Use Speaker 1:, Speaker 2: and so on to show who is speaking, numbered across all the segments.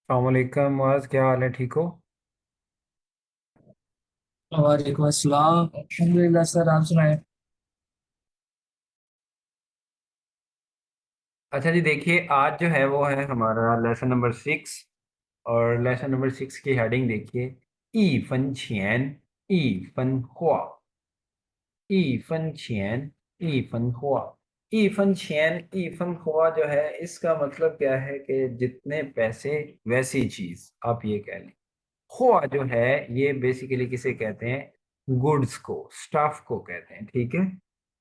Speaker 1: अस्सलाम वालेकुम, क्या हाल है? ठीक हो?
Speaker 2: वालेकुम अस्सलाम। अल्हम्दुलिल्लाह सर, आप सुनाए।
Speaker 1: अच्छा जी, देखिए आज जो है वो है हमारा लेसन नंबर 6। और लेसन नंबर 6 की हेडिंग देखिए। ई फन छियन, ई फन हुआ, ई फन छियन, ई फन हुआ। ई फन छियन, ई फन हुआ जो है इसका मतलब क्या है कि जितने पैसे वैसी चीज, आप ये कह लें। हुआ जो है ये बेसिकली किसे कहते हैं? गुड्स को, स्टफ को कहते हैं, ठीक है।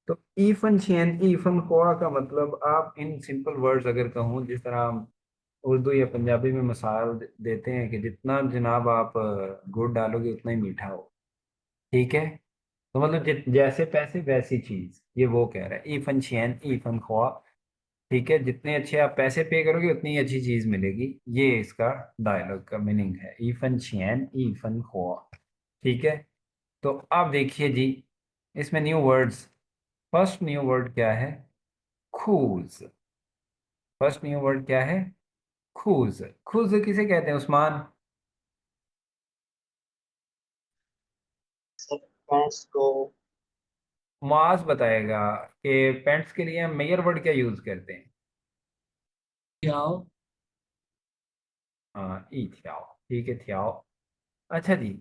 Speaker 1: तो ईफन चेन ईफन हुआ का मतलब, आप इन सिंपल वर्ड्स अगर कहूँ, जिस तरह हम उर्दू या पंजाबी में मिसाल देते हैं कि जितना जनाब आप गुड़ डालोगे उतना ही मीठा हो, ठीक है। तो मतलब जैसे पैसे वैसी चीज, ये वो कह रहा है ईफन चेन ईफन हुआ। ठीक है, जितने अच्छे आप पैसे पे करोगे उतनी अच्छी चीज मिलेगी। ये इसका डायलॉग का मीनिंग है, ईफन चेन ईफन हुआ। ठीक है। तो अब देखिए जी, इसमें new words. First new word क्या है? खूज। फर्स्ट न्यू वर्ड क्या है? खूज। खूज किसे कहते हैं उस्मान?
Speaker 2: सर, पैंट्स को
Speaker 1: माज बताएगा कि पेंट्स के लिए हम मेयर वर्ड क्या यूज करते हैं।
Speaker 2: क्या हो?
Speaker 1: हाँ, ई थ्याओ। ठीक है, थ्याओ। अच्छा जी,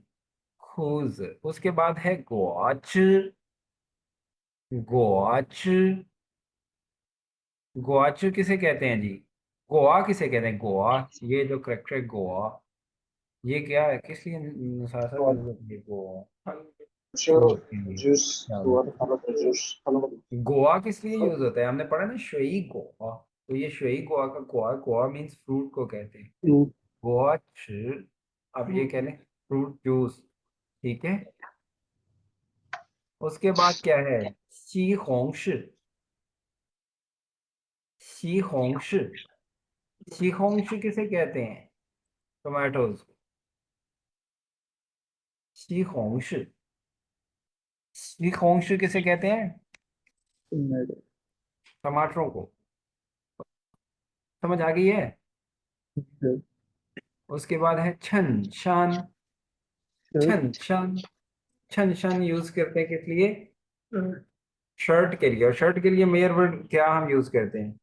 Speaker 1: खूज। उसके बाद है गोच। गोच। गोआच किसे कहते हैं जी? गोवा किसे कहते हैं? गोवा। ये जो करेक्टर है गोवा, ये क्या है, किस लिए नुसासा
Speaker 2: और
Speaker 1: यूज होती है गोवा?
Speaker 2: जो
Speaker 1: फ्रूट के लिए।
Speaker 2: जूस
Speaker 1: क्या
Speaker 2: हुआ
Speaker 1: बात
Speaker 2: था, खाना था जूस खाना
Speaker 1: है। गोवा किस लिए यूज होता है? हमने पढ़ा ना, शुई गोवा। तो ये शुई गोवा का गोवा, गोवा मीन्स फ्रूट को कहते हैं। गोवा छ, अब ये कह लें फ्रूट जूस। ठीक है। उसके बाद क्या है? सी होंग shi। सी होंग shi। सी होंग shi किसे कहते हैं? टोमेटोज। सी होंग shi। सी होंग shi किसे कहते हैं? टमाटरों को। समझ आ गई है? उसके बाद है छन शान। छन शान। छन शान यूज करते हैं किस लिए? शर्ट के लिए। और शर्ट के लिए मेयर वर्ड क्या हम यूज करते हैं?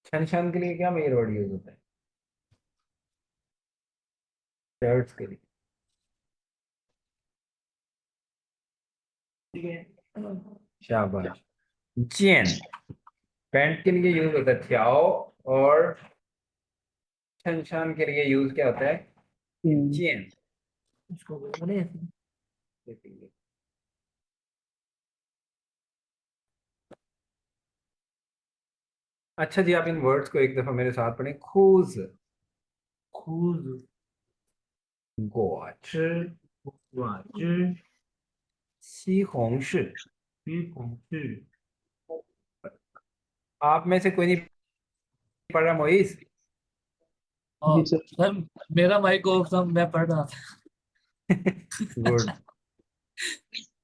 Speaker 1: छन शान के लिए क्या मेयर वर्ड यूज होता है शर्ट्स के लिए? ठीक है, शाबाश। चेन पैंट के लिए यूज होता है थ्याओ। और छन शान के लिए यूज क्या होता है? चेन। उसको बोले ऐसे। अच्छा जी, आप इन वर्ड्स को एक दफा मेरे साथ पढ़ें। खूज। खूज। गोच। गोच।西红柿。西红柿। आप में से कोई नहीं पढ़ रहा, मोइस?
Speaker 2: जी सर। सर, मेरा माइक ऑफ था, मैं पढ़ रहा था।
Speaker 1: गुड।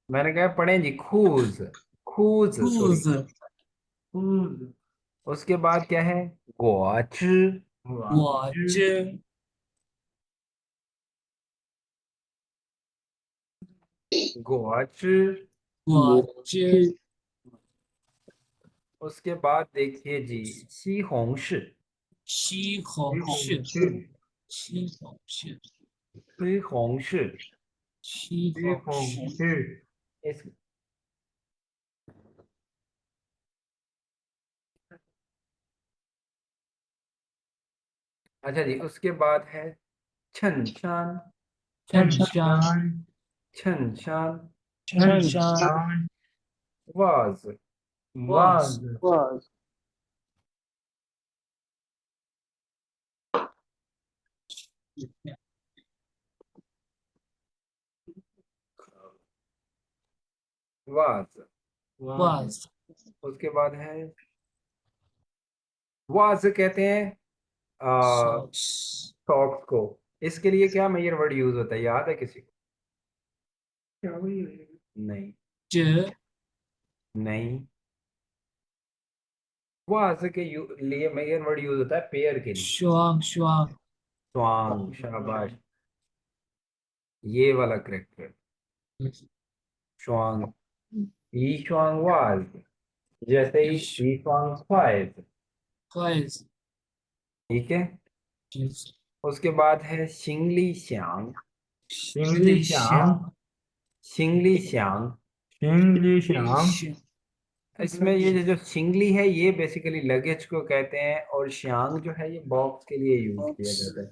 Speaker 1: मैंने कहा पढ़ें जी, खूज। खूज, सॉरी।
Speaker 2: क्रूज।
Speaker 1: खूज। उसके बाद क्या है? गोच। गोच।
Speaker 2: वॉच।
Speaker 1: गोच।
Speaker 2: वॉच।
Speaker 1: उसके बाद देखिए जी, सी होंश।
Speaker 2: 西红柿。
Speaker 1: 西
Speaker 2: 西红柿。
Speaker 1: 红柿。
Speaker 2: 西
Speaker 1: 西
Speaker 2: 红柿。
Speaker 1: 红柿। इस अच्छा जी, उसके बाद है छन शान।
Speaker 2: 衬衫。
Speaker 1: छन शान।
Speaker 2: 衬衫。
Speaker 1: वाज।
Speaker 2: was。वाज। was。उसके
Speaker 1: बाद है वाज कहते हैं
Speaker 2: सॉक्स
Speaker 1: सॉक्स को, इसके लिए क्या मेजर वर्ड यूज होता है, याद है किसी को? नहीं।
Speaker 2: च
Speaker 1: नहीं, वाज के लिए मेजर वर्ड यूज होता है पेयर के लिए।
Speaker 2: शुआंग शुआंग
Speaker 1: स्वांग, शाबाश, ये वाला करेक्ट है। स्वांग, ई स्वांग वाज, जैसे ही ई स्वांग वाज।
Speaker 2: ख्वाइस
Speaker 1: ठीक है। उसके बाद है शिंगली श्यांग।
Speaker 2: इंग्लिश
Speaker 1: शिंगली श्यांग,
Speaker 2: इंग्लिश
Speaker 1: इसमें ये जो शिंगली है ये बेसिकली लगेज को कहते हैं, और श्यांग जो है ये बॉक्स के लिए यूज किया
Speaker 2: बॉक्स
Speaker 1: जाता है।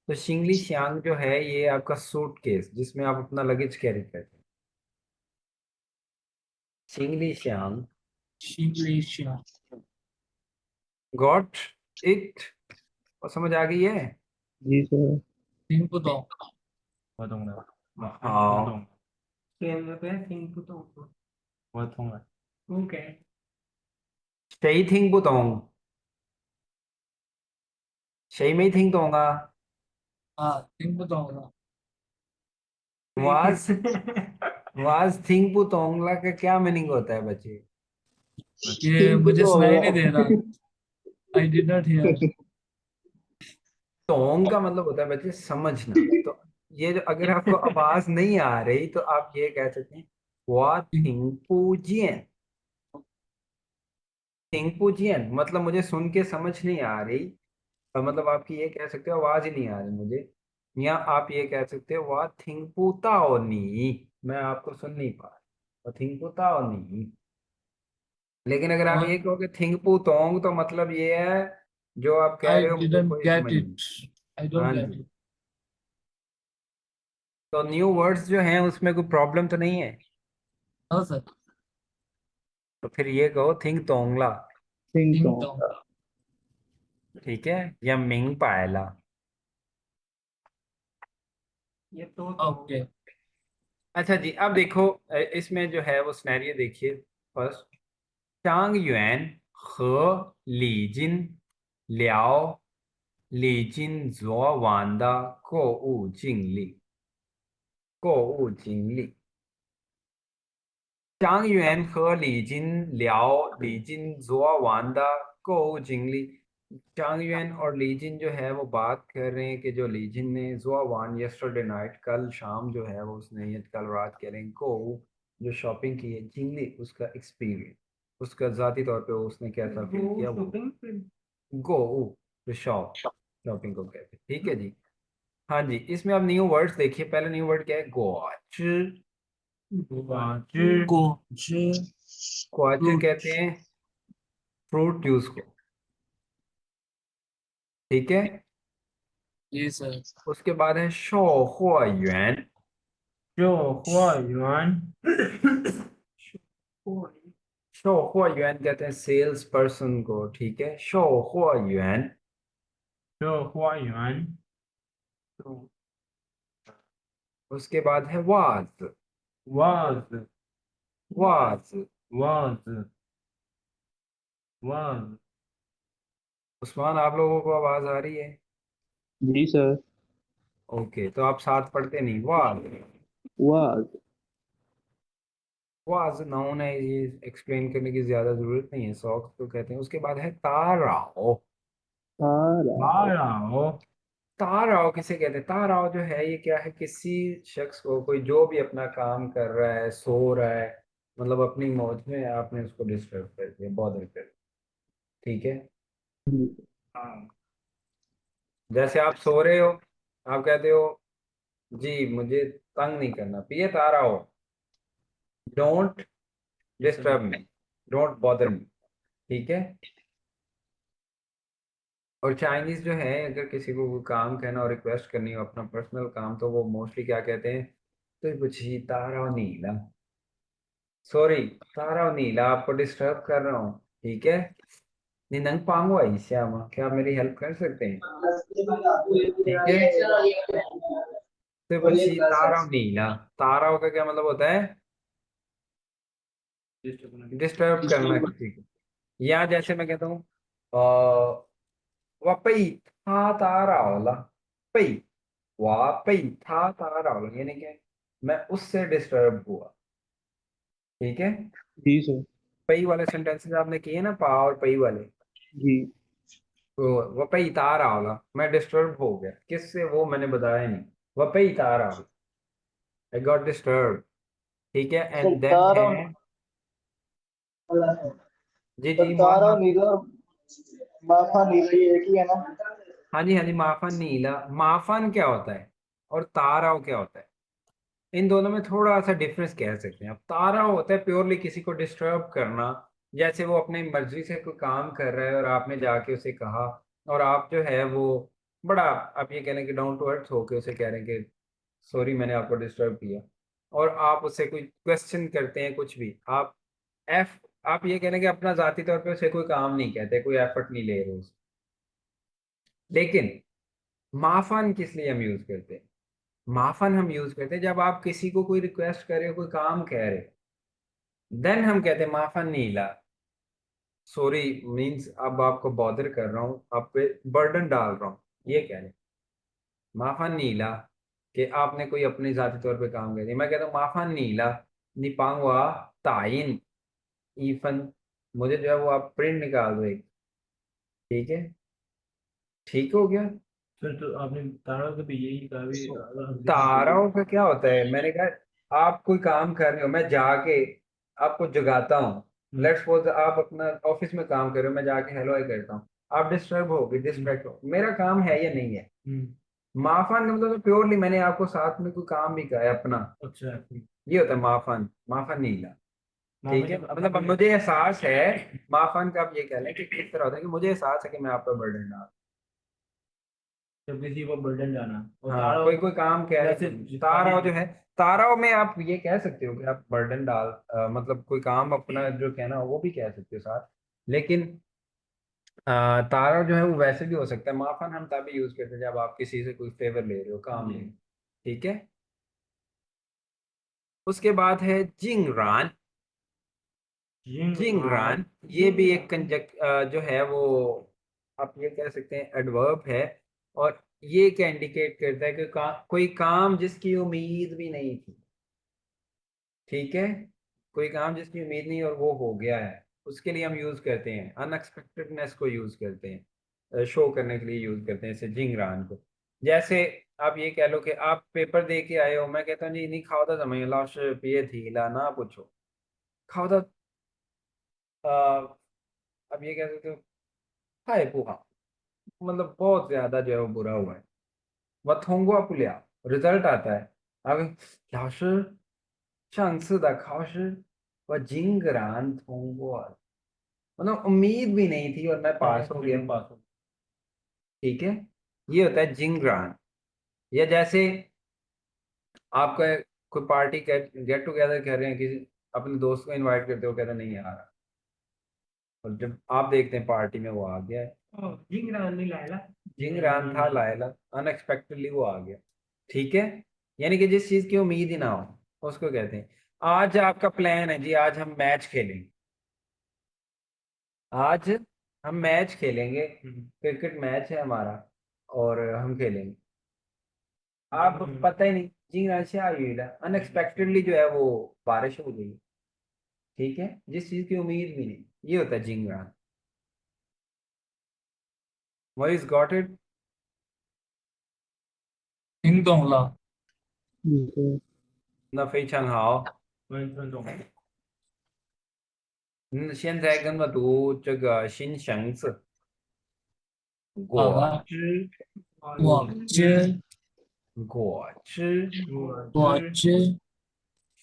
Speaker 1: तो शिंगली श्यांग जो है ये आपका सूटकेस जिसमें आप अपना लगेज कैरी करते हैं। शिंगली श्यांग।
Speaker 2: इंग्लिश
Speaker 1: गॉट इट, और समझ आ गई है?
Speaker 3: जी सर।
Speaker 2: 딩부동
Speaker 1: हाँ,谁听不懂？谁没听懂啊？
Speaker 2: 아 딩부동
Speaker 1: वाज वाज थिंक पुतोंगला का क्या मीनिंग होता है बच्चे?
Speaker 2: ये
Speaker 3: थिंक
Speaker 2: मुझे
Speaker 3: तो
Speaker 2: सुनाई नहीं दे रहा
Speaker 3: होगा।
Speaker 2: I did not here
Speaker 1: Tong का मतलब होता है बच्चे समझना। तो ये जो अगर आपको आवाज नहीं आ रही तो आप ये कह सकते हैं वा थिंकपुजियन। थिंकपुजियन मतलब मुझे सुन के समझ नहीं आ रही, और मतलब आपकी ये कह सकते हो आवाज ही नहीं आ रही मुझे, या आप ये कह सकते हो वा थिंकपुताओ नी, मैं आपको सुन नहीं पा रहा, थिंकपुताओ नी। लेकिन अगर आप
Speaker 2: और
Speaker 1: ये कहोगे थिंकपुतोंग तो मतलब ये है जो आप कह
Speaker 2: आई
Speaker 1: रहे हो मुझे
Speaker 2: डिडंट
Speaker 1: कोई
Speaker 2: गेट
Speaker 1: समझ नहीं।
Speaker 2: इट आई डोंट
Speaker 1: हाँ
Speaker 2: गेट
Speaker 1: जी।
Speaker 2: इट
Speaker 1: तो न्यू वर्ड्स जो हैं उसमें कोई प्रॉब्लम तो नहीं है?
Speaker 2: नो सर
Speaker 1: तो फिर ये कहो थिंक तोंगला।
Speaker 3: थिंक तो
Speaker 2: 딩동
Speaker 3: होगा।
Speaker 1: ठीक है, या मिंग पायला।
Speaker 2: ओके
Speaker 1: अच्छा जी, अब देखो इसमें जो है वो सिनेरियो देखिए। फर्स्ट, चांग युएन he लीजिन लियाओ लीजिन जुओ वांदा को ऊ जिंगली को ऊ जिंगली।张元和李金聊李金昨晚的购物经历। चांग युएन और लीजिन जो है वो बात कर रहे हैं कि जो लीजिन ने जुआ वान यस्टरडे नाइट, कल शाम जो है वो उसने ये कल रात कह रहे हैं को जो शॉपिंग की है जिंगली उसका एक्सपीरियंस, उसका जाती तौर पे उसने कैसा फील किया वो गो जो शॉप, शॉपिंग को कहते हैं। ठीक है जी। हाँ जी, इसमें अब न्यू वर्ड्स देखिए। पहला न्यू वर्ड क्या है? गोच।
Speaker 2: 고즈
Speaker 1: क्वाच
Speaker 2: फ्रूट
Speaker 1: कहते हैं फ्रूट जूस को। ठीक है।
Speaker 2: ये सर
Speaker 1: उसके बाद है शो हुआ युएन। शो हुआ युएन कहते हैं सेल्स पर्सन को। ठीक है, शो हुआ युएन। उसके बाद है वाज। वाज। उस्मान, आप लोगों को आवाज आ रही है?
Speaker 3: जी सर।
Speaker 1: ओके, तो आप साथ पढ़ते नहीं। Was,
Speaker 3: was.
Speaker 1: वाज नाउन है, ये एक्सप्लेन करने की ज्यादा जरूरत नहीं है, सॉक्स तो कहते हैं। उसके बाद है ताराओ।
Speaker 3: तारा।
Speaker 1: ताराओ किसे कहते हैं? ताराओ जो है ये क्या है, किसी शख्स को, कोई जो भी अपना काम कर रहा है, सो रहा है, मतलब अपनी मौज में आपने उसको डिस्टर्ब कर दिया, बॉदर कर दिया। ठीक है। हाँ। जैसे आप सो रहे हो, आप कहते हो जी मुझे तंग नहीं करना, पिए ताराओ, don't disturb me, don't bother me. ठीक है। और चाइनीज जो है अगर किसी को कोई काम कहना और रिक्वेस्ट करनी हो अपना पर्सनल काम, तो वो मोस्टली क्या कहते हैं? तो कुछ ताराओ नीला, सॉरी तारा और नीला, आपको डिस्टर्ब कर रहा हूँ। ठीक है। निनंग पांगो श्यामा, क्या आप मेरी हेल्प कर सकते हैं? ठीक है। तो कुछ तारा और नीला, ताराओं का क्या मतलब होता है? डिस्टर्ब करना किसी को। या जैसे मैं कहता हूँ वपई, 他打扰了被我被他打扰了यानी कि मैं उससे डिस्टर्ब हुआ। ठीक है।
Speaker 3: जी सर।
Speaker 1: पई वाले सेंटेंसेस आपने किए ना, पा और पई वाले,
Speaker 3: जी।
Speaker 1: तो वह पई तारा वाला मैं डिस्टर्ब हो गया किससे, वो मैंने बताया नहीं। वह पई तारा, आई गॉट डिस्टर्ब। ठीक है।
Speaker 4: सर
Speaker 1: एंड देन
Speaker 4: तारा
Speaker 1: है, जी
Speaker 4: सर
Speaker 1: जी
Speaker 4: तारा
Speaker 1: माफ।
Speaker 4: नीला माफा नीला ये एक ही है ना।
Speaker 1: हाँ जी हाँ जी, माफन नीला। माफन क्या होता है और ताराव क्या होता है, इन दोनों में थोड़ा सा डिफरेंस कह सकते हैं। अब तारा होता है प्योरली किसी को डिस्टर्ब करना, जैसे वो अपनी मर्जी से कोई काम कर रहा है और आपने जाके उसे कहा, और आप जो है वो बड़ा, आप ये कह रहे हैं कि डाउन टू अर्थ होके उसे कह रहे हैं कि सॉरी मैंने आपको डिस्टर्ब किया, और आप उससे कोई क्वेश्चन करते हैं कुछ भी, आप एफ आप ये कह रहे हैं कि अपना जाती तौर पे उसे कोई काम नहीं कहते, कोई एफर्ट नहीं ले रहे उसे। लेकिन माफन किस लिए हम यूज करते हैं, माफन हम यूज करते हैं जब आप किसी को कोई रिक्वेस्ट कर रहे हो, कोई काम कह रहे हो, देन हम कहते हैं माफन नीला। सॉरी मीन्स अब आपको बॉदर कर रहा हूँ, आप पे बर्डन डाल रहा हूँ, ये कह रहे हैं माफन नीला, कि आपने कोई अपने जाती तौर पे काम कर दिया। मैं कहता हूँ माफन नीला निपांगवा ताइन ईफन, मुझे जो है वो आप प्रिंट निकाल दो एक। ठीक है, ठीक हो गया।
Speaker 2: फिर तो आपने तारा के भी यही कहा भी
Speaker 1: ताराओं का क्या होता है, मैंने कहा आप कोई काम कर रहे हो, मैं जाके आपको जगाता हूँ। लेट्स सपोज आप अपना ऑफिस में काम कर रहे हो, मैं जाके हेलो आई करता हूँ, आप डिस्टर्ब हो गए, डिस्ट्रैक्ट हो, मेरा काम है या नहीं है। माफान का मतलब प्योरली मैंने आपको साथ में कोई काम भी कहा है अपना,
Speaker 2: अच्छा।
Speaker 1: ये होता है माफान, माफान नीला। ठीक है,
Speaker 2: माफन
Speaker 1: मतलब अब मुझे एहसास है, माफान का आप ये कह लें कि किस तरह होता है कि मुझे एहसास है कि मैं आप पर बर्डन डाल,
Speaker 2: जब किसी को बर्डन जाना और
Speaker 1: हाँ
Speaker 2: तारा
Speaker 1: कोई कोई काम कह रहे
Speaker 2: जैसे
Speaker 1: हैं, ताराओं जो है, ताराओं में आप ये कह सकते हो कि आप बर्डन डाल मतलब कोई काम अपना जो कहना हो वो भी कह सकते हो साथ। लेकिन ताराओं जो है वो वैसे भी हो सकता है, माफन हम तभी यूज करते हैं जब आप किसी से कोई फेवर ले रहे हो, काम ले रहे हो। ठीक है। उसके बाद है जिंगरान। जिंगरान ये भी एक कंजक जो है वो आप ये कह सकते हैं एडवर्ब है, और ये क्या इंडिकेट करता है कि कोई काम जिसकी उम्मीद भी नहीं थी। ठीक है, कोई काम जिसकी उम्मीद नहीं और वो हो गया है, उसके लिए हम यूज करते हैं अनएक्सपेक्टेडनेस को यूज करते हैं, शो करने के लिए यूज करते हैं इसे जिंगरान को। जैसे आप ये कह लो कि आप पेपर दे के आए हो, मैं कहता हूँ जी नहीं खाओ था समय लाश पिए थी ला ना पूछो, खाओ था। अब ये कह सकते हो हाय पुहा, मतलब बहुत ज्यादा जो है वो बुरा हुआ है। वह थोंगुआ पुलिया, रिजल्ट आता है। अब 老师上次的考试我竟然通过了，मतलब उम्मीद भी नहीं थी और मैं पास हो गया।
Speaker 2: पास हो।
Speaker 1: ठीक है, ये होता है जिंगरान। या जैसे आपका कोई पार्टी गेट टुगेदर कर रहे हैं, किसी अपने दोस्त को इनवाइट करते हो, कहता नहीं आ रहा, और जब आप देखते हैं पार्टी में वो आ गया है,
Speaker 2: जिंगरान नहीं लायला।
Speaker 1: जिंगरान था लायला, अनएक्सपेक्टेडली वो आ गया। ठीक है, यानी कि जिस चीज की उम्मीद ही ना हो उसको कहते हैं। आज आपका प्लान है जी, आज हम मैच खेलेंगे, आज हम मैच खेलेंगे, क्रिकेट मैच है हमारा और हम खेलेंगे। आप पता ही नहीं, जिंगरान से आई अनएक्सपेक्टेडली जो है वो बारिश हो गई। ठीक है, जिस चीज की उम्मीद भी नहीं, ये होता है जिंगरान। Voice got it.
Speaker 2: 听懂了。
Speaker 3: जी सर।
Speaker 1: 那非常好。
Speaker 2: 我听懂。
Speaker 1: 现在跟我读这个新绳子，果
Speaker 2: 好的，
Speaker 1: 汁，
Speaker 2: 果汁，
Speaker 1: 果汁，
Speaker 2: 果汁，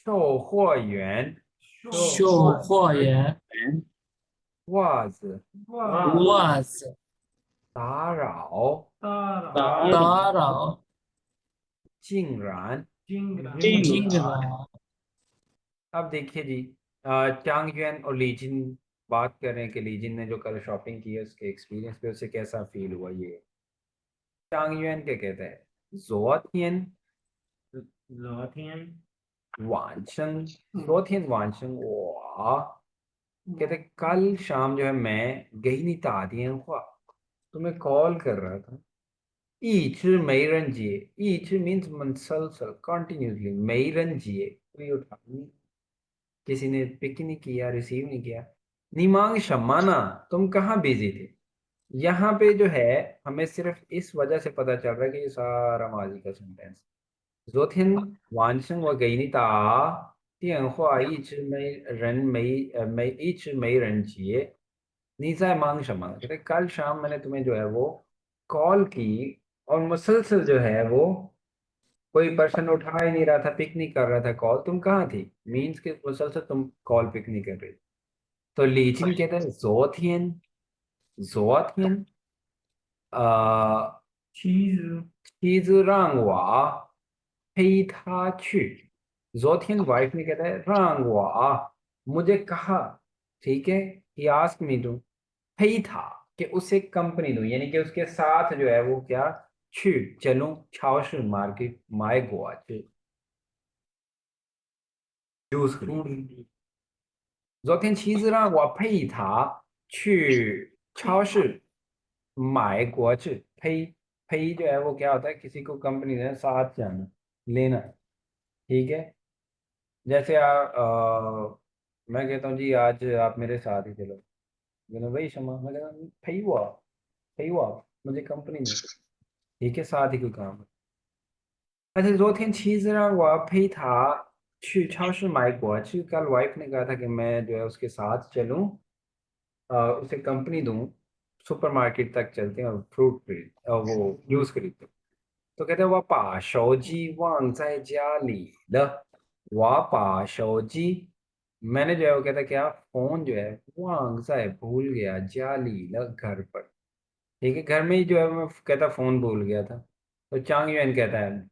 Speaker 1: 售货员，
Speaker 2: 售货员，
Speaker 1: 袜子，
Speaker 2: 袜子，
Speaker 1: 打扰，
Speaker 2: 打扰，
Speaker 1: 竟然。
Speaker 2: 竟然，अब
Speaker 1: देखिए जी, चांग युएन और लीजिन बात कर रहे हैं कि लीजिन ने जो कल शॉपिंग की है उसके एक्सपीरियंस पे उसे कैसा फील हुआ। ये चांग युएन क्या कहता है, जोथियन
Speaker 2: 昨天
Speaker 1: वांशन, जोथियन वांशन, वाह, कहते कल शाम जो है मैं गई नहीं तादियन हुआ, तुम्हें कॉल कर रहा था, 一直没人接，一直 means मुसलसल continuously 没人接कोई उठा नहीं, किसी ने पिक नहीं किया, रिसीव नहीं किया। निमांग शमाना, तुम कहाँ बिजी थे। यहाँ पे जो है हमें सिर्फ इस वजह से पता चल रहा है कि ये सारा माजी का सेंटेंस। 昨天晚上我给你打电话，一直没人接，你在忙什么। कहते कल शाम मैंने तुम्हें जो है वो कॉल की और मुसलसल जो है वो कोई पर्सन उठा ही नहीं रहा था, पिक नहीं कर रहा था कॉल, तुम कहाँ थी। मीन्स के मुसलसल तुम कॉल पिक नहीं कर रही। तो लीचिन कहते हैं जोथियन, जोथियन妻子让我陪他去। जोथियन वाइफ ने कहता है रांगवा, मुझे कहा, ठीक है, ही आस्क मी टू, ही था कि उसे कंपनी दूं, यानी कि उसके साथ जो है वो क्या, छु चलूं, छावश मार्केट माय गोवा जूस खरीद।昨天妻子让我陪她去超市买果汁，陪 जो है वो क्या होता है, किसी को कंपनी ने साथ जाना, लेना, ठीक है। जैसे मैं कहता हूँ जी आज आप मेरे साथ ही चलो, वही क्षमा, मैं कहता हूँ फई हुआ मुझे कंपनी में, ठीक है, साथ ही कोई काम है। 但是昨天妻子让我陪她去超市买果汁, कल वाइफ ने कहा था कि मैं जो है उसके साथ चलूं, उसे कंपनी दूं, सुपरमार्केट तक चलते हैं और फ्रूट खरीद और वो जूस खरीदते हैं। तो कहते हैं 我把手机忘在家里了。我把手机, मैंने जो है वो कहता है क्या, फोन जो है वांग सा है भूल गया, जाली ल घर पर, ठीक है, घर में ही जो है मैं कहता फोन भूल गया था। तो चांग यूएन कहता है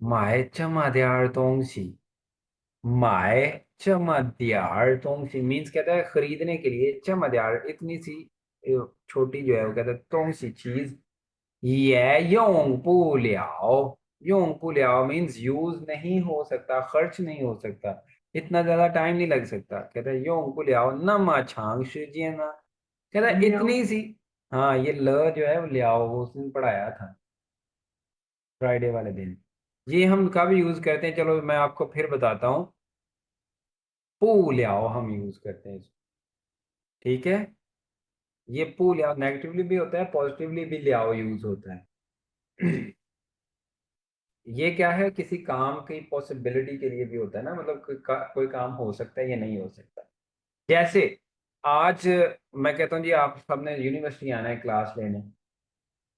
Speaker 1: 买这么点儿东西, मीन्स कहता है खरीदने के लिए, 这么点儿 इतनी सी छोटी जो है वो कहता है 东西 चीज, 也用不了, 用不了 मीन्स यूज नहीं हो सकता, खर्च नहीं हो सकता, इतना ज्यादा टाइम नहीं लग सकता। कहता है 用不了那么长时间呢, कहता है इतनी सी, हाँ ये ल जो है वो लियाओ वो उसने पढ़ाया था फ्राइडे वाले दिन। ये हम कब यूज करते हैं, चलो मैं आपको फिर बताता हूँ। पू लियाओ हम यूज करते हैं इसको, ठीक है। ये पू लियाओ नेगेटिवली भी होता है, पॉजिटिवली भी लियाओ यूज होता है। ये क्या है, किसी काम की पॉसिबिलिटी के लिए भी होता है ना, मतलब कोई काम हो सकता है या नहीं हो सकता। जैसे आज मैं कहता हूँ जी आप सबने यूनिवर्सिटी आना है क्लास लेने,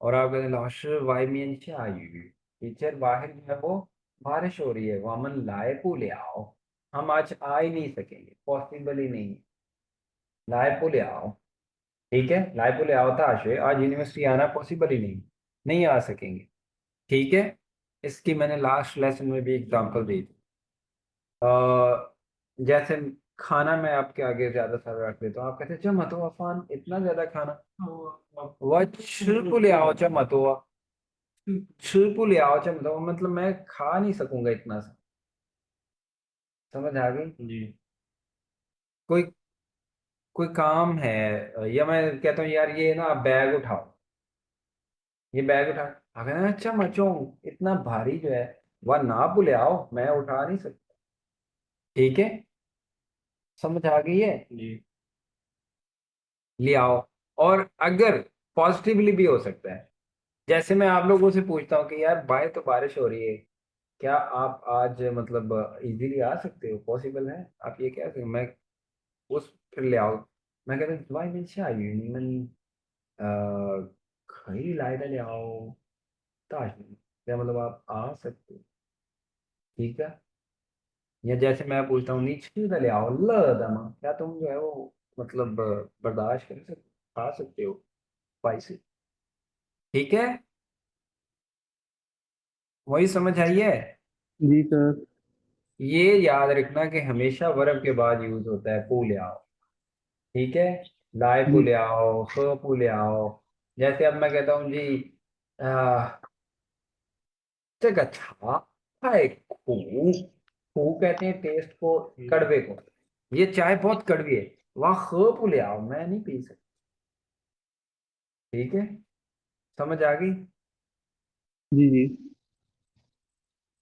Speaker 1: और आप कहते हैं लाशर वाई मीन चाहिए, टीचर बाहर जो है वो बारिश हो रही है, वामन लाए पू ले आओ, हम आज आ ही नहीं सकेंगे, पॉसिबल ही नहीं, लाए पू ले आओ, ठीक है, लाए पू ले आओ था आशय, आज यूनिवर्सिटी आना पॉसिबल ही नहीं, नहीं आ सकेंगे, ठीक है। इसकी मैंने लास्ट लेसन में भी एग्जांपल दी थी। जैसे खाना मैं आपके आगे ज्यादा सारा रख देता हूँ, आप कहते हैं चल मत अफान इतना ज्यादा खाना, वह छिड़पू ले आओ चा मत हुआ, छिड़पू ले आओ चा मत, मतलब मैं खा नहीं सकूंगा इतना सा, समझ आ गई जी। कोई कोई काम है, या मैं कहता हूँ यार ये ना बैग उठाओ, ये बैग उठा, अगर ना अच्छा मचो, इतना भारी जो है वह ना भूले आओ, मैं उठा नहीं सकता, ठीक है, समझ आ गई है जी। ले आओ। और अगर पॉजिटिवली भी हो सकता है, जैसे मैं आप लोगों से पूछता हूँ कि यार बाहर तो बारिश हो रही है, क्या आप आज मतलब इजीली आ सकते हो, पॉसिबल है, आप ये कह सकते हो, मैं उस फिर ले आओ, मैं कहता हूँ भाई मैं चाहिए मैं खरी लाइट ले आओ ताश में, क्या मतलब आप आ सकते हो, ठीक है। या जैसे मैं पूछता हूँ नीचे ले आओ ल दमा, क्या तुम जो है वो मतलब बर्दाश्त कर सकते, खा सकते हो स्पाइसी, ठीक है, वही समझ आई है।
Speaker 3: जी सर।
Speaker 1: ये याद रखना कि हमेशा वर्ब के बाद यूज होता है पू ले आओ, ठीक है, लाए पू
Speaker 3: जी
Speaker 1: ले आओ, ख पू ले आओ। जैसे अब मैं कहता हूँ जी आ, 这个茶太苦, कहते हैं टेस्ट को, कड़वे को, ये चाय बहुत कड़वी है, वहां ख पू ले आओ, मैं नहीं पी सकता, ठीक है, समझ आ गई।
Speaker 3: जी जी।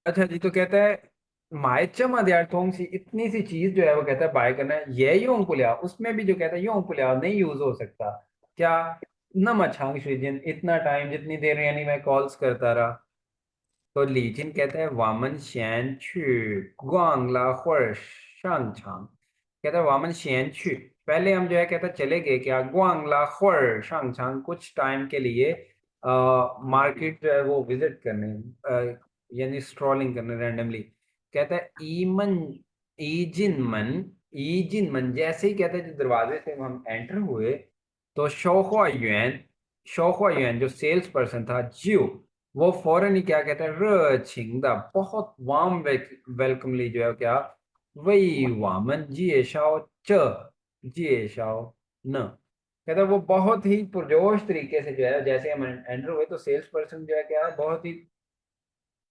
Speaker 1: अच्छा जी, तो कहता है मायचमा दियार थोंग सी, इतनी सी चीज जो है वो कहता है बाय करना है, ये यों पुलिया, उसमें भी जो कहता है यों पुलिया नहीं यूज हो सकता। क्या? नम अच्छांग श्रीजन, इतना टाइम जितनी देर यानी मैं कॉल्स करता रहा। तो लीजिन कहता है वामन श्यान छु गुआंगला हुर शांग छांग। कहता है वामन श्यान छु, पहले हम जो है कहता है चले गए क्या गुआंगला हुर शांग छांग, कुछ टाइम के लिए मार्केट जो है वो विजिट करने, यानी स्ट्रॉलिंग करने रैंडमली। कहता है ईमन ईजिन मन जैसे ही कहता है जो दरवाजे से हम एंटर हुए, तो शोहुआ युएन जो सेल्स पर्सन था जियो, वो फौरन ही क्या कहता है रचिंगदा, बहुत वार्म वेलकमली जो है क्या, वही वामन जिए शाओ च जिए शाओ न। कहता है वो बहुत ही पुरजोश तरीके से जो है, जैसे हम एंटर हुए तो सेल्स पर्सन जो है क्या है बहुत ही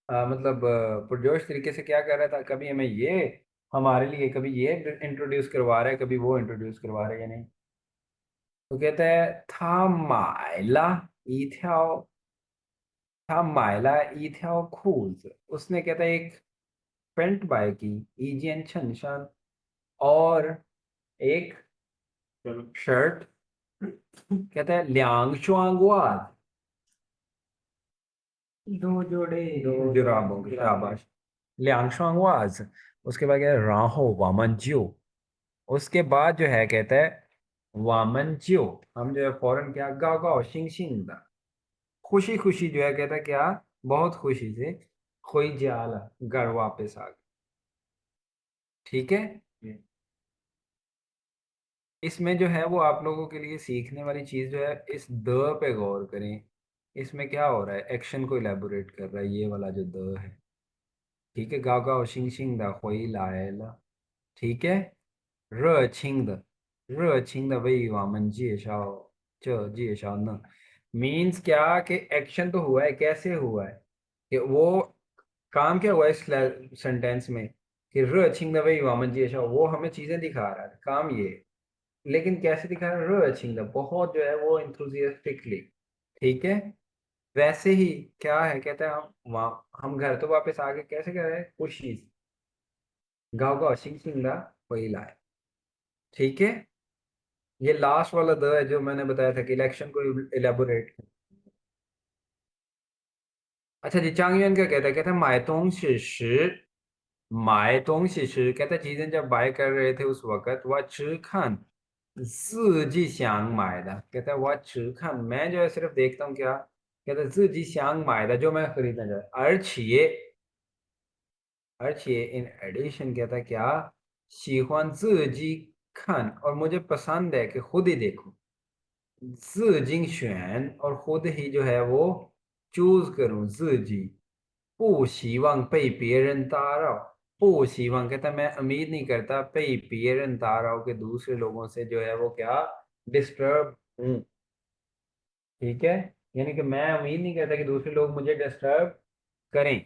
Speaker 1: मतलब पुरजोश तरीके से क्या कर रहा था, कभी हमें ये हमारे लिए कभी ये इंट्रोड्यूस करवा रहा है, कभी वो इंट्रोड्यूस करवा रहा है या नहीं। तो कहता है था मायला ई था मायला ई था खूज, उसने कहता है एक पेंट बाय की, ईजियन छनशान, और एक शर्ट। कहता है ल्यांग शुआंगवाद, दो जोड़े जुराबों की, शाबाश। ल्यांग शुआंगवाज। उसके बाद कहता है राहो वामन जियो। उसके बाद जो है कहता है वामन जियो, हम जो है फौरन क्या गाओ गाओ शिंग शिंग दा, खुशी खुशी जो है कहता है क्या, बहुत खुशी से खोई जाला घर वापस आ गए। ठीक है। इसमें जो है वो आप लोगों के लिए सीखने वाली चीज जो है, इस द पे गौर करें। इसमें क्या हो रहा है, एक्शन को इलेबोरेट कर रहा है ये वाला जो द है। ठीक है, गाओ गाओ शिंग शिंग दा खोई लाएला। ठीक है। र छिंग द वही वामन जिए शाओ च जिए शाओ न, मीन्स क्या कि एक्शन तो हुआ है, कैसे हुआ है कि वो काम क्या हुआ है इस सेंटेंस में, कि र छिंग द वही वामन जिए शाओ, वो हमें चीजें दिखा रहा है, काम ये है। लेकिन कैसे दिखा रहा है, र छिंग द बहुत जो है वो इंथुजियास्टिकली। ठीक है। वैसे ही क्या है, कहता है हम वहाँ हम घर तो वापस आ गए, कैसे कह रहे हैं, खुशी से। गाओ गाओ शिंग शिंग दा वही लाए। ठीक है। ये लास्ट वाला द है जो मैंने बताया था कि इलेक्शन को इलेबोरेट। अच्छा जी, चांग युएन क्या कहता है मायतोंग शीशी, मायतोंग शीशी कहता है चीजें जब बाय कर रहे थे उस वक्त, वह ची खान जी श्यांग मायदा, कहता है वह ची खान मैं जो है सिर्फ देखता हूँ क्या, कहता है जी श्यांग मायदा जो मैं खरीदना चाहता, अर्चिए इन एडिशन कहता है क्या, शिहुआन जी खान, और मुझे पसंद है कि खुद ही देखो, जिंग शुएन और खुद ही जो है वो चूज करूं, जी 不希望被别人打扰, 不希望कहता मैं उम्मीद नहीं करता,被别人打扰के दूसरे लोगों से जो है वो क्या डिस्टर्ब हूं। ठीक है। यानी कि मैं उम्मीद नहीं करता कि दूसरे लोग मुझे डिस्टर्ब करें।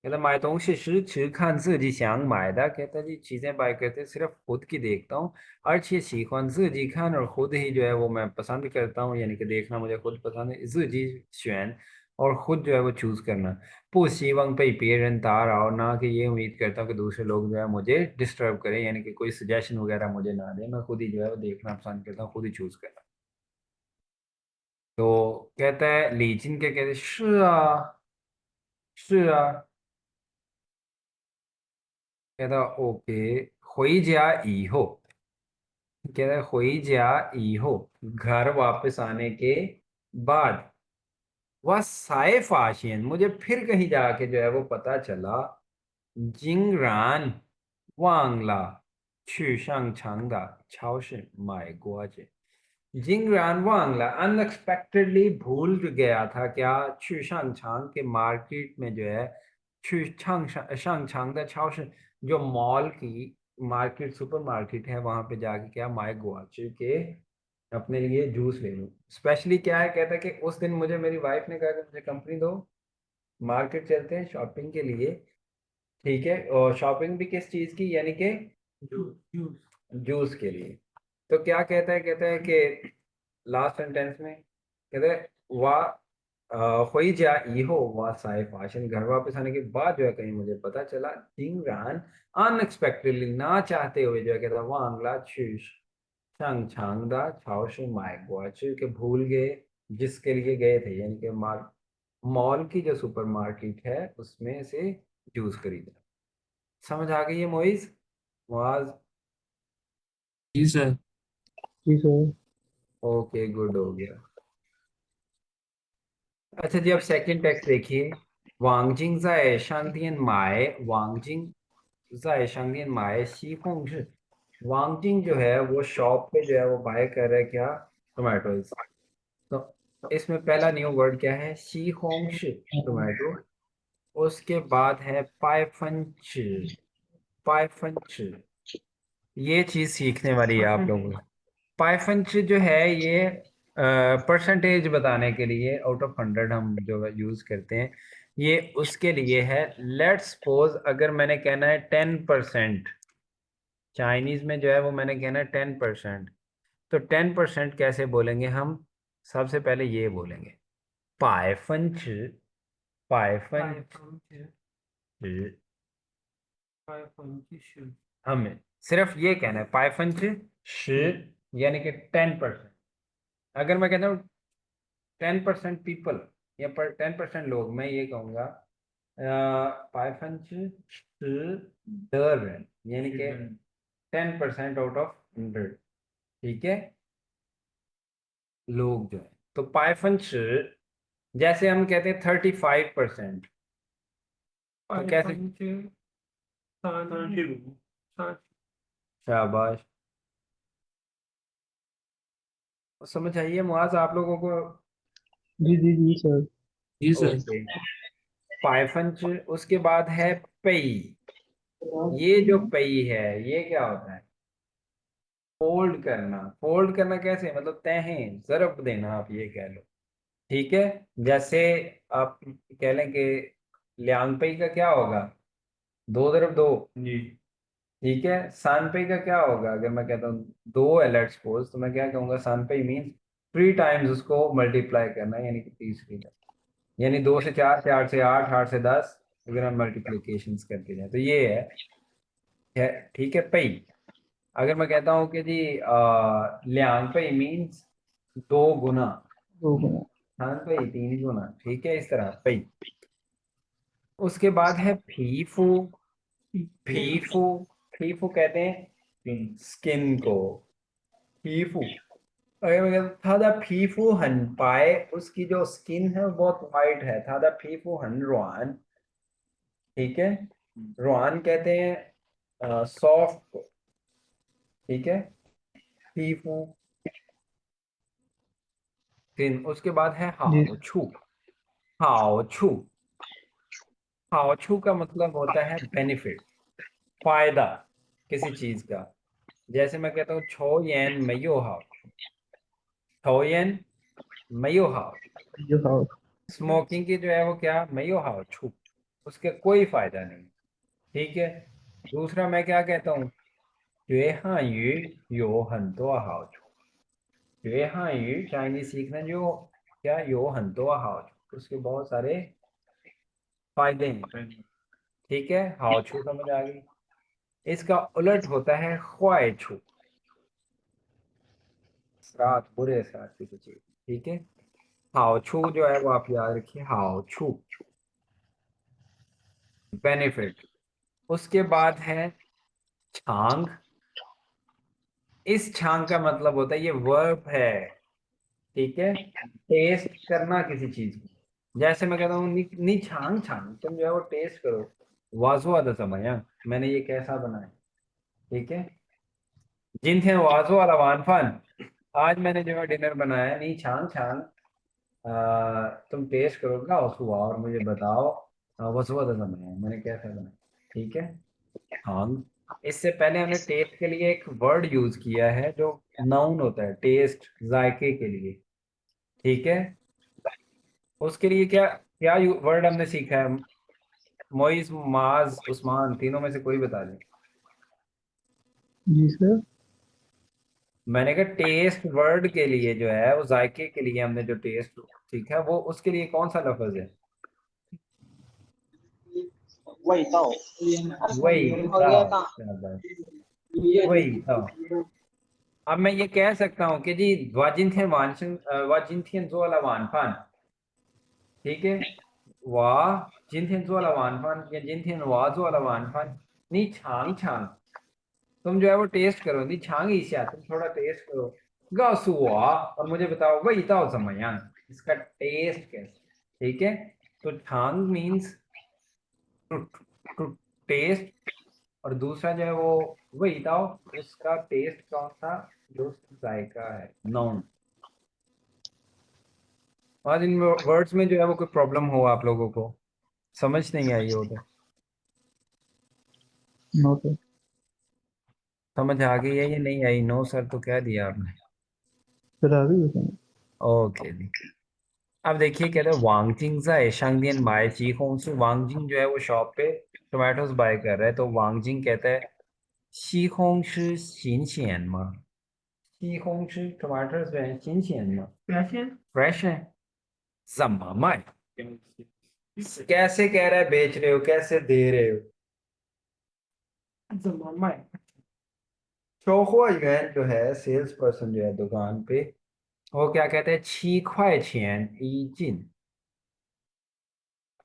Speaker 1: कहता मैं तो खान जी श्यांग मायदा, कहता जी चीजें बाय करते सिर्फ खुद की देखता हूँ, अच्छी सीखवान जी खान, और खुद ही जो है वो मैं पसंद करता हूँ, यानी कि देखना मुझे खुद पसंद है, जी श्वेन, और खुद जो है वो चूज करना। पू सीवंग पे पेरेंट तार, और ना कि ये उम्मीद करता हूँ कि दूसरे लोग जो है मुझे डिस्टर्ब करें, यानी कि कोई सजेशन वगैरह मुझे ना दे, मैं खुद ही जो है वो देखना पसंद करता हूँ, खुद ही चूज करना। तो कहता है लीजिन के कहते हैं 是啊 कहता ओके, 回家以后 कहता है 回家以后 घर वापस आने के बाद, वह साए फाशियन मुझे फिर कहीं जाके जो है वो पता चला, जिंगरान वांगला 去上长的超市买锅子। जिंगरान वांगला अनएक्सपेक्टेडली भूल गया था क्या, 去上长 के मार्केट में जो है, 去上长的超市, जो मॉल की मार्केट सुपर मार्केट है, वहां पे जाके क्या माय गुआची के अपने लिए जूस ले लूं। स्पेशली क्या है, कहता है कि उस दिन मुझे मेरी वाइफ ने कहा कि मुझे कंपनी दो, मार्केट चलते हैं शॉपिंग के लिए। ठीक है, और शॉपिंग भी किस चीज की, यानी कि जूस जूस के लिए। तो क्या कहता है कि लास्ट सेंटेंस में कहते हैं वाह हुई जा इहो वा साई फाशन, घर वापस आने के बाद जो है कहीं मुझे पता चला जिंगरान अनएक्सपेक्टेडली, ना चाहते हुए जो है कहता वांगला चूश चांग चांग दा छाओशे माइक के भूल गए जिसके लिए गए थे, यानी कि मॉल की जो सुपरमार्केट है उसमें से जूस खरीदा। समझ आ गई है मोइज? मुआज?
Speaker 2: जी सर।
Speaker 3: जी सर।
Speaker 1: ओके, गुड हो गया। अच्छा जी, अब सेकंड टेक्स्ट देखिए। वांगजिंग ज़ाए शांतियन माए वांगजिंग ज़ाए शांतियन माए शी होंग। वांगजिंग जो है वो शॉप पे जो है वो बाय कर रहा है क्या? टोमेटोज। तो इसमें पहला न्यू वर्ड क्या है? She Hong, tomato. उसके बाद है पाइफंच। पाइफंच, ये चीज सीखने वाली है आप लोगों को। पाइफंच जो है ये परसेंटेज बताने के लिए आउट ऑफ 100 हम जो यूज करते हैं, ये उसके लिए है। लेट्स सपोज अगर मैंने कहना है 10%, चाइनीज में जो है वो मैंने कहना है 10%, तो 10% कैसे बोलेंगे हम? सबसे पहले ये बोलेंगे पाइफंच। पाइफंच, हमें सिर्फ ये कहना है पाइफंच श, यानी कि 10%। अगर मैं कहता हूँ 10% पीपल या पर 10% लोग, मैं ये कहूँगा पाइफंच डर, यानी कि 10% आउट ऑफ 100। ठीक है, लोग जो है, तो पाइफंच जैसे हम कहते हैं 35%, तो कैसे? शाबाश, समझ आइए मुआज आप लोगों को?
Speaker 3: जी जी जी सर।
Speaker 2: जी सर।
Speaker 1: ओके, पाइफंच। उसके बाद है पई। ये जो पई है ये क्या होता है? फोल्ड करना। फोल्ड करना कैसे? मतलब तहें ज़रब देना, आप ये कह लो। ठीक है, जैसे आप कह लें कि लियांगपई का क्या होगा? 2 × 2 जी। ठीक है, सानपई का क्या होगा? अगर मैं कहता हूँ 2 है लेट्स सपोज, तो मैं क्या कहूँगा? सानपई मीन्स 3 टाइम्स उसको मल्टीप्लाई करना, यानी कि 30 यानी 2 से 4, 4 से 8, 8 से 10, अगर हम मल्टीप्लीकेशन करते जाए तो ये है। ठीक है, पई। अगर मैं कहता हूँ कि जी लियांग पई मीन्स 2 गुना,
Speaker 3: हो गया।
Speaker 1: हान पई 3 गुना। ठीक है, इस तरह पई। उसके बाद है फीफू। फीफू, फीफू कहते हैं स्किन को। फीफू, अगर मैं कहता था दा फीफू हन पाए, उसकी जो स्किन है वो बहुत वाइट है। था दा फीफू हन रुआन। ठीक है, रुआन कहते हैं सॉफ्ट को। ठीक है, फीफू स्किन। उसके बाद है
Speaker 3: जी
Speaker 1: हाओ छू। हाओ छू, हाओ छू का मतलब होता है बेनिफिट, फायदा किसी चीज का। जैसे मैं कहता हूँ छो येन मयो हाओ, छो येन मयो हाओ।
Speaker 3: जो हाँ।
Speaker 1: स्मोकिंग की जो है वो क्या? मयो हाओ छू, उसके कोई फायदा नहीं। ठीक है, दूसरा मैं क्या कहता हूँ? यूए हाँ यू यो हन तो हाओ छू। यूए हाँ यू चाइनीज सीखना जो क्या? यो हन तो हाओ छू, उसके बहुत सारे फायदे हैं। ठीक है, हाओ छू समझ आ गई। इसका उलट होता है ख्वाए छू, असरात, बुरे असरात की चीज। ठीक है, हाओ छू जो है वो आप याद रखिए, हाओ छू बेनिफिट। उसके बाद है छांग। इस छांग का मतलब होता है, ये वर्ब है। ठीक है, टेस्ट करना किसी चीज को। जैसे मैं कहता हूँ नी, नी छांग छांग, तुम जो है वो टेस्ट करो। वाजो आदा समय मैंने ये कैसा बनाया। ठीक है, जिन थे वाजो वाला वानफन, आज मैंने जो है डिनर बनाया नी छांग छांग। तुम टेस्ट करोगे ना उसको और मुझे बताओ वसुआ समय मैंने कैसा बनाया। ठीक है, हाँ। इससे पहले हमने टेस्ट के लिए एक वर्ड यूज किया है जो नाउन होता है, टेस्ट, जायके के लिए। ठीक है, उसके लिए क्या क्या वर्ड हमने सीखा है? मोइस, माज, उस्मान, तीनों में से कोई बता दे।
Speaker 3: जी सर।
Speaker 1: मैंने कहा टेस्ट वर्ड के लिए जो है वो जायके के लिए हमने जो टेस्ट, ठीक है, वो उसके लिए कौन सा लफ्ज है?
Speaker 4: 味道
Speaker 1: वही ताओ। क्या बात, वही ताओ। अब मैं ये कह सकता हूँ कि जी वाजिन जो वान फान, ठीक है, वाह जिन थियन जो वान फान या जिन थियन वाह जो वान फान, नी छांग छांग, तुम जो है वो टेस्ट करो, नी छांग ईशा, तुम थोड़ा टेस्ट करो, गासु और मुझे बताओ वही ताओ जमयांग, इसका टेस्ट कैसे, ठीक है। तो छांग मीन्स टू टू टेस्ट, और दूसरा जो है वो वही था, उसका टेस्ट कौन सा, जो उसका जायका है, नाउन। और इन वर्ड्स में जो है वो कोई प्रॉब्लम हो आप लोगों को, समझ नहीं आई हो तो
Speaker 3: नो सर।
Speaker 1: समझ आ गई है या नहीं आई? नो सर तो कह दिया आपने।
Speaker 3: सर आ गई है समझ।
Speaker 1: ओके जी। अब देखिए कहते हैं वांगजिंग ज़ाए शांगदियन बाय ची होंग से, वांगजिंग जो है वो शॉप पे टोमेटोज बाय कर रहा है, तो वांगजिंग कहता है she Hong shi xin xian ma, she Hong shi टमाटर्स जो है xin xian ma, फ्रेश है, जम्मा माय, कैसे कह रहा है बेच रहे हो, कैसे दे रहे हो, जम्मा माय। शोहुआ युआन जो है सेल्स पर्सन जो है दुकान पे, वो क्या कहते हैं, 7块钱一斤,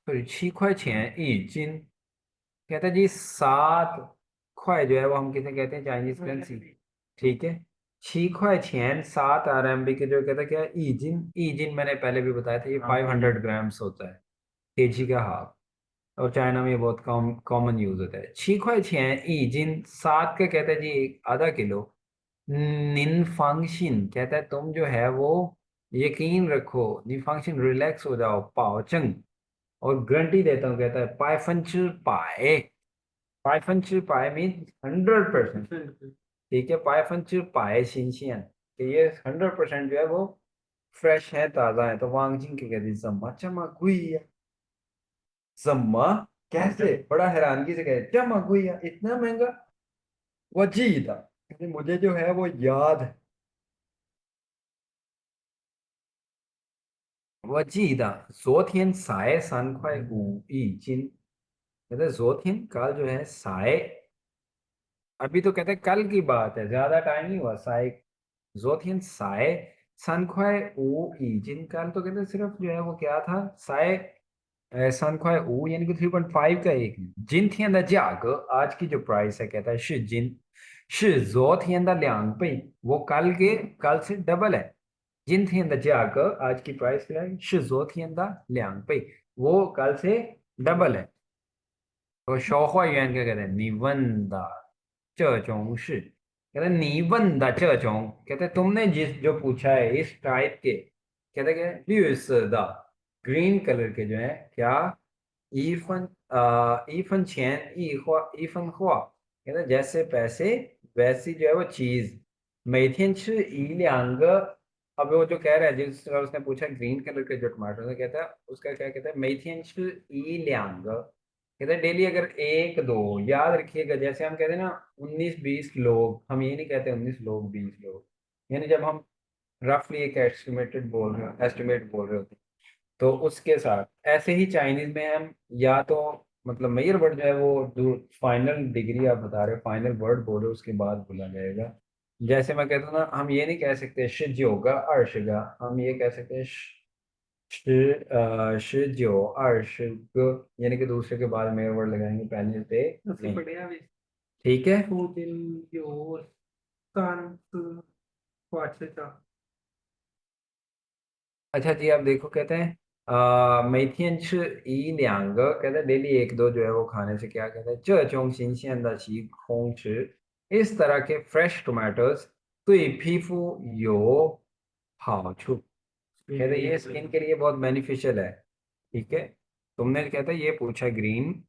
Speaker 1: सॉरी 7块钱一斤, कहता है जी 7 块, जो है वो हम किसे कहते हैं, चाइनीज करेंसी, ठीक है। 6 块钱 7 RMB के, जो कहता है क्या, ईजिन, ईजिन मैंने पहले भी बताया था, ये 500 ग्राम्स होता है, केजी का हाफ, और चाइना में ये बहुत कॉमन यूज होता है। 6 块钱 ईजिन, 7 का कहता है जी आधा किलो, निनफांगशिन कहता है तुम जो है वो यकीन रखो, निफांगशिन रिलैक्स हो जाओ, पाओचंग, और गारंटी देता हूँ, कहता है 5%, 5%, मीन 100%, ठीक है, 5%新鲜, तो ये 100% जो है वो फ्रेश है, ताजा है, तो वांगजिंग के कहते हैं जम्मा चमा गुई है, जम्मा, कैसे, बड़ा हैरानगी से कहते चमा गुई है, इतना महंगा, वजीदा, क्योंकि मुझे जो है वो याद है, वजीदा, 昨天才3块5一斤, कहते जोथिन कल जो है साय, अभी तो कहते हैं कल की बात है, ज्यादा टाइम नहीं हुआ, साय, जोथिन साय 3块5一斤, कल तो कहते हैं सिर्फ जो है वो क्या था, साय 3块5, यानी कि 3.5 का एक, जिन थियन दा जाग, आज की जो प्राइस है, कहता है shi जिन, shi 昨天的2倍, वो कल से डबल है, जिन थियन दा जाग, आज की प्राइस क्या है, shi 昨天的2倍, वो कल से डबल है। तो 说话员 क्या कहते हैं,你问的这种事, कहते हैं 你问的这种, कहते हैं तुमने जो पूछा है इस टाइप के, कहते हैं क्या, 绿色的, ग्रीन कलर के जो है क्या, 一分钱一花, कहते हैं जैसे पैसे वैसी जो है वो चीज, 每天吃一两个, अब वो जो कह रहा है, जिस तरह उसने पूछा ग्रीन कलर के जो टमाटर है, कहता है उसका क्या कहता है, 每天吃一两个, कहते हैं डेली अगर एक दो, याद रखिएगा, जैसे हम कहते हैं ना 19-20 लोग, हम ये नहीं कहते 19 लोग 20 लोग, यानी जब हम रफली एक एस्टिमेट बोल रहे होते हैं, तो उसके साथ ऐसे ही चाइनीज में हम या तो, मतलब मेजर वर्ड जो है वो फाइनल डिग्री आप बता रहे हो, फाइनल वर्ड बोल रहे हो, उसके बाद बोला जाएगा। जैसे मैं कहता हूँ ना, हम ये नहीं कह सकते शिजोगा अर्शगा, हम ये कह सकते हैं 19、20、20个, यानी कि दूसरे के बाद मेजर वर्ड लगाएंगे, पहले पे नहीं, ठीक है। अच्छा जी, आप देखो कहते हैं 每天吃一两个, कहते हैं डेली एक दो जो है वो खाने से क्या, कहते हैं 这种新鲜的西红柿, इस तरह के फ्रेश टोमेटोज 对皮肤有好处, कहते हैं ये स्किन के लिए बहुत बेनिफिशियल है, ठीक है। तुमने कहता है ये पूछा ग्रीन,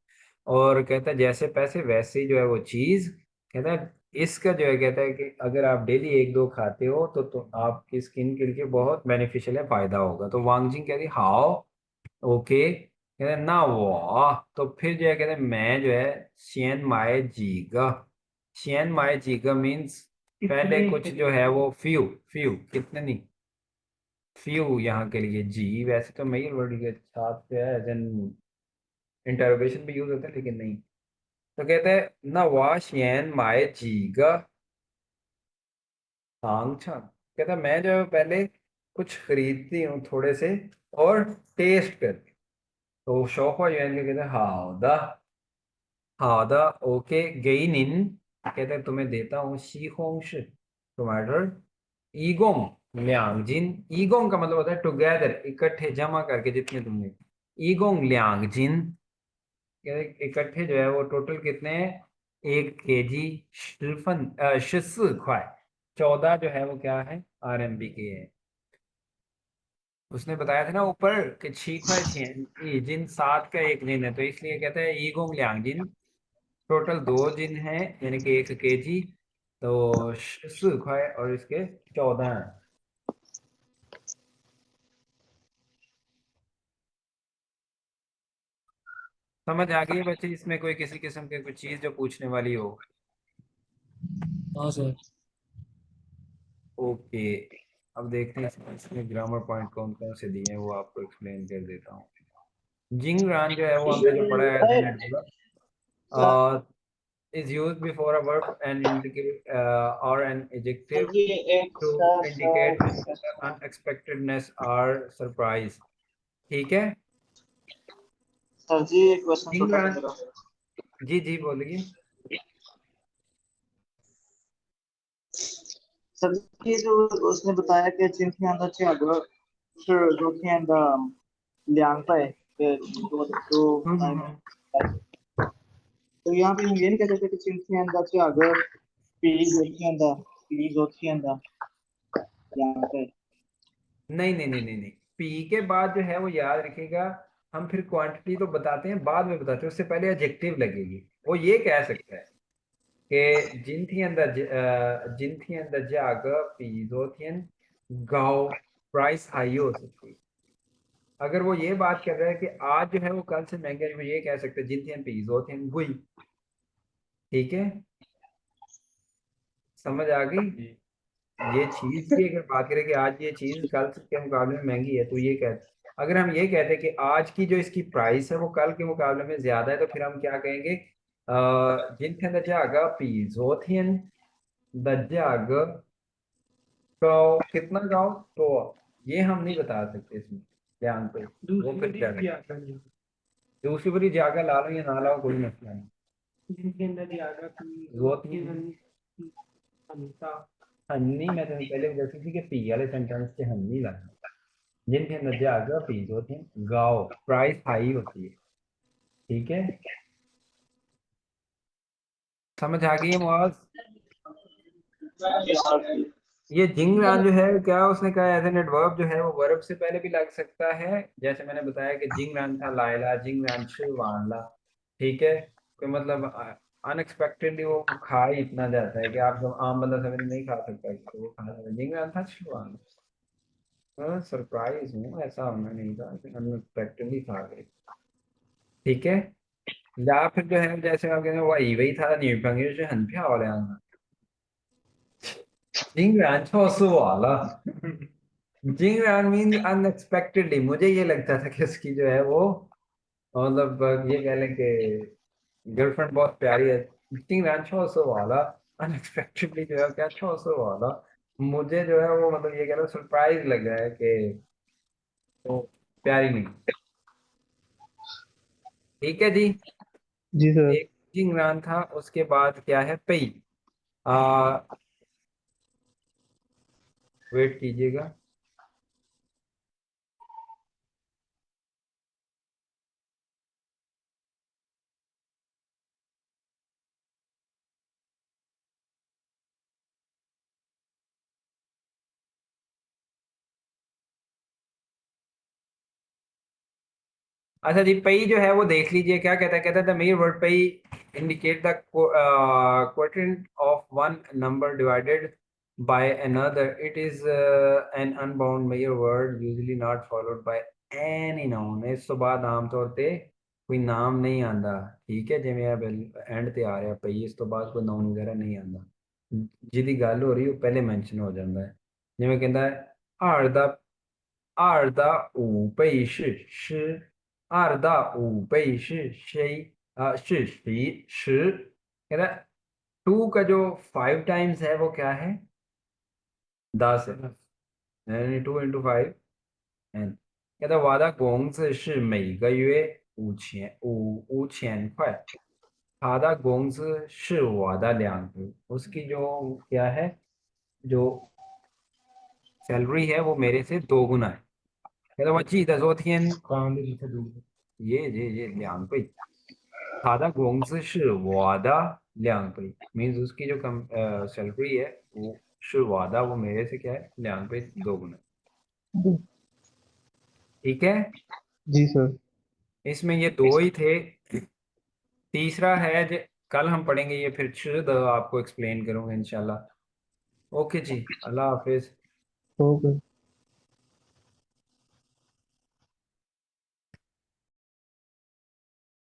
Speaker 1: और कहता है जैसे पैसे वैसे ही जो है वो चीज, कहता है इसका जो है, कहता है कि अगर आप डेली एक दो खाते हो तो आपकी स्किन के लिए बहुत बेनिफिशियल है, फायदा होगा। तो वांगजिंग कहती है हाउ, ओके, कहते हैं ना वो, तो फिर जो है कहते हैं मैं जो है, शियन माए जीगा, शियन माए जीगा मीन्स पहले कुछ जो है वो फ्यू, फ्यू कितने नहीं, फ्यू यहाँ के लिए जी, वैसे तो मेल वर्ड के साथ जो है एज एन इंटरोगेशन भी यूज होता है लेकिन नहीं। तो कहते हैं ना वाशियन माए जीगा सांग छा, कहता है, मैं जो है पहले कुछ खरीदती हूँ थोड़े से और टेस्ट करती हूँ। तो शोफा युएन के कहते हैं हाउदा, हाउदा ओके गई निन, कहते हैं तुम्हें देता हूँ शीहोंश टमाटर, ईगोंग ल्यांगजिन, ईगोंग का मतलब होता है टुगेदर, इकट्ठे जमा करके जितने तुमने, ईगोंग ल्यांगजिन, इकट्ठे जो है वो टोटल कितने हैं, 1 केजी शिल्फन शिस ख्वाई, 14 जो है वो क्या है RMB के है। उसने बताया था ना ऊपर कि छी ख्वाई छियन, ये जिन 7 का एक जिन है, तो इसलिए कहते हैं ईगोंग ल्यांग जिन, टोटल 2 जिन है यानी कि 1 केजी, तो शिस ख्वाई और इसके 14 हैं। समझ आ गई बच्चे, इसमें कोई किसी किस्म की कोई चीज जो पूछने वाली हो?
Speaker 2: हाँ सर।
Speaker 1: ओके, अब देखते हैं इसमें ग्रामर पॉइंट कौन कौन से दिए हैं, वो आपको एक्सप्लेन कर देता हूँ। जिंग रान जो है वो हमने जो पढ़ा है is used before a verb and indicate और एन
Speaker 4: सर
Speaker 1: एडजेक्टिव
Speaker 4: जी एक
Speaker 1: टू
Speaker 4: सर
Speaker 1: इंडिकेट
Speaker 4: सर
Speaker 1: अनएक्सपेक्टेडनेस और सरप्राइज। ठीक है,
Speaker 4: सर जी एक क्वेश्चन
Speaker 1: जिंग
Speaker 4: छोटा सा
Speaker 1: रान,
Speaker 4: मेरा।
Speaker 1: जी जी बोलिए।
Speaker 4: सर जी जो उसने बताया कि जिनके अंदर चाहिए फिर जो के अंदर 2倍तो
Speaker 1: हम्म।
Speaker 4: तो यहाँ पे हम ये नहीं कह सकते कि जिनके अंदर चाहिए पी जो के अंदर पी जो के अंदर यहाँ पे।
Speaker 1: नहीं नहीं नहीं नहीं नहीं, पी के बाद जो है वो याद रखिएगा, हम फिर क्वांटिटी तो बताते हैं बाद में बताते हैं, उससे पहले एडजेक्टिव लगेगी। वो ये कह सकता है कि जिन थी अंदर जाग पीजो थियन गाओ प्राइस हाई हो सकती है। अगर वो ये बात कर रहा है कि आज जो है वो कल से महंगे है, वो ये कह सकते हैं जिन थियन पीजो थियन गुई। ठीक है, समझ आ गई? ये चीज की अगर बात करें कि आज ये चीज कल के मुकाबले में महंगी है, तो ये कहते, अगर हम ये कहते हैं कि आज की जो इसकी प्राइस है वो कल के मुकाबले में ज्यादा है, तो फिर हम क्या कहेंगे, जिनके अंदर जागा पीजोथियन दज्जाग गाओ, कितना गाओ, तो ये हम नहीं बता सकते इसमें ध्यान पे, वो फिर क्या करें। दूसरी बारी जागा ला लो या ना लाओ कोई मसला नहीं, जिनके अंदर जागा पीजोथियन हन्नी, मैं तुम्हें पहले जैसे थी कि पी वाले सेंटेंस से हन्नी लाना, जिनके अंदर जागा पीस होते हैं गाओ प्राइस हाई होती है। ठीक है, समझ आ गई है मुआज? ये जिंगरान जो है क्या उसने कहा एज एन एडवर्ब जो है वो वर्ब से पहले भी लग सकता है, जैसे मैंने बताया कि जिंगरान था लाइला, जिंगरान शिवानला। ठीक है, कोई मतलब अनएक्सपेक्टेडली वो खा ही इतना जाता है कि आप जब आम बंदा समझ नहीं खा सकता, तो वो खा जाता है, जिंगरान था शिवान, सरप्राइज हूँ, ऐसा होना नहीं था कि अनएक्सपेक्टेडली खा गए। ठीक है, या फिर जो है जैसे आप कहते हैं वही वही था女朋友是很漂亮的，竟然就是我了竟然 मीन्स अनएक्सपेक्टेडली, मुझे ये लगता था कि उसकी जो है वो मतलब ये कह लें कि गर्लफ्रेंड बहुत प्यारी है, 竟然就是我了, अनएक्सपेक्टेडली जो है क्या 就是我了, मुझे जो है वो मतलब ये कह लो सरप्राइज लग रहा है कि वो प्यारी नहीं। ठीक है जी,
Speaker 3: जी सर।
Speaker 1: एक जिंगरान था, उसके बाद क्या है पई, आ वेट कीजिएगा। अच्छा जी, पई जो है वो देख लीजिए क्या कहता है, कहता है द मेयर वर्ड पई indicate the quotient of one number divided by another, it is an unbound mayor word usually not followed by any noun, इस तो बाद आमतौर पे कोई नाम नहीं आंदा। ठीक है, जिवें अब एंड ते आ रहा पई, इस तो बाद कोई नाउन वगैरह नहीं आंदा। ਜਿਹਦੀ ਗੱਲ ਹੋ ਰਹੀ ਉਹ ਪਹਿਲੇ ਮੈਂਸ਼ਨ ਹੋ ਜਾਂਦਾ ਹੈ। ਜਿਵੇਂ ਕਹਿੰਦਾ ਹੈ二的五倍是二的五倍是谁是十कहता है 2 का जो 5 टाइम्स है वो क्या है 10 है यानी 2 into 5 and कहता है我的工资是每个月五千块他的工资是我的2倍उसकी जो क्या है जो सैलरी है वो मेरे से 2 गुना है कहता 我记得昨天ये 2倍他的工资是我的2倍 मीन्स उसकी जो कम सैलरी है वो是我的वो मेरे से क्या है 2 倍 2 गुना ठीक है
Speaker 3: जी सर।
Speaker 1: इसमें ये 2 ही थे तीसरा है कल हम पढ़ेंगे ये फिर शुद्ध आपको एक्सप्लेन करूंगा इंशाल्लाह ओके जी अल्लाह हाफिज
Speaker 3: ओके।